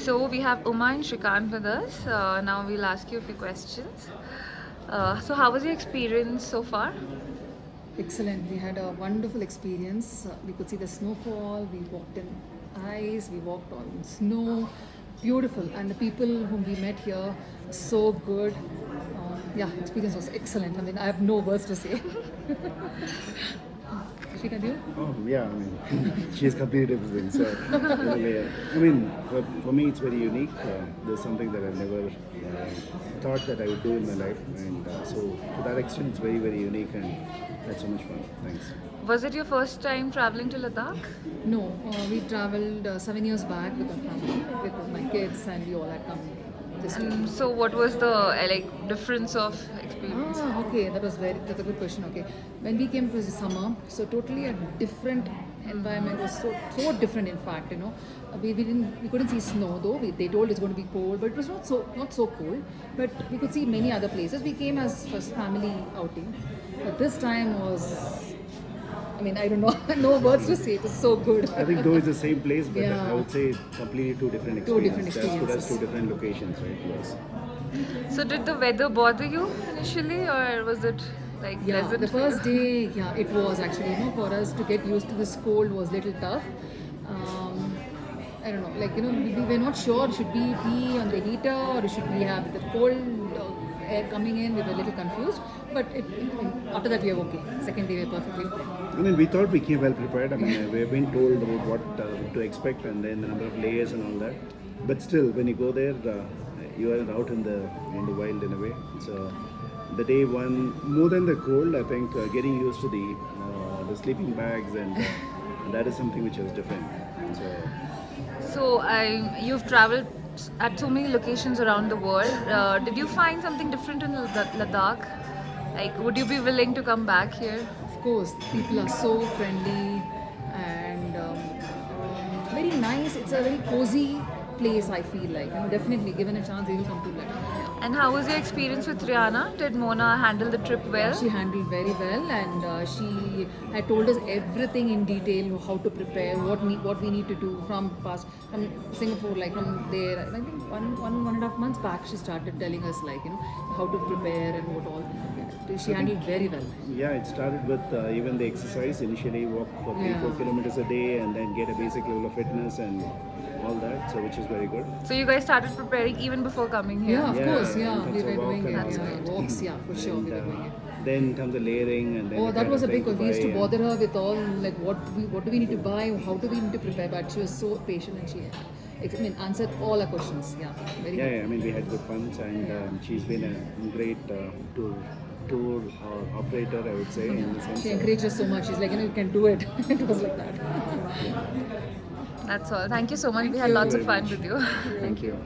So we have Uma and Shrikant with us. Now we'll ask you a few questions. So how was your experience so far? Excellent. We had a wonderful experience. We could see the snowfall. We walked in ice. We walked on snow. Beautiful. And the people whom we met here, so good. Yeah, experience was excellent. I mean, I have no words to say. Shrikant, you? Oh, yeah, I mean, she's completely different. So, in a way, I mean, for me, it's very unique. There's something that I've never thought that I would do in my life. And so, to that extent, it's very, very unique and had so much fun. Thanks. Was it your first time traveling to Ladakh? No, we traveled 7 years back with our family, with my kids, and we all had come this way. So what was the difference of experience? Okay, that's a good question. Okay, when we came, it was summer, so totally a different environment. Was so different. In fact, we couldn't see snow though. They told it's going to be cold, but it was not so cold. But we could see many other places. We came as first family outing, but this time was. I mean, I don't know, no words to say. It was so good. I think though it's the same place, but Yeah. I would say completely two different experiences. Two different As good as experiences. two different locations, right? Yes. So did the weather bother you initially, or was it Yeah, pleasant? the for you? first day, yeah, it was actually, for us to get used to this cold was little tough. I don't know, we were not sure should we be on the heater or should we have the cold air coming in. We were a little confused, but after that we are okay. Second day we were perfectly fine. I mean, we thought we came well prepared. I mean, we've been told about what to expect and then the number of layers and all that. But still, when you go there, you are out in the wild in a way. So the day one, more than the cold, I think getting used to the sleeping bags and that is something which was different. So You've traveled at so many locations around the world. Did you find something different in Ladakh? Would you be willing to come back here? Of course, people are so friendly and very nice. It's a very cozy place. I feel like definitely given a chance, they will come to Ladakh. And how was your experience with Rihanna? Did Mona handle the trip well? She handled very well, and she had told us everything in detail, how to prepare, what we need to do from Singapore, like from there. I think one and a half months back, she started telling us how to prepare and what all. She handled very well. yeah, it started with even the exercise. Initially, walk for 3-4 kilometers a day and then get a basic level of fitness and all that. So which is very good. So you guys started preparing even before coming here? Yeah, of Yeah, course, in yeah, terms we of were walk doing and it. all Yeah, that. walks, yeah, for sure, we were And, doing it. then in terms of layering and then Oh, the that kind was a of big thing one. to We used to buy bother her with all what do we need to buy, how do we need to prepare. But she was so patient and she, answered all our questions. Yeah, very Yeah, good. yeah, I mean, we had good fun, and she's been a great tour operator, I would say, in the sense. She encouraged us so much. She's like, you can do it. It was like that. That's all. Thank you so much. We had you. lots of Very fun much. with you. Thank you.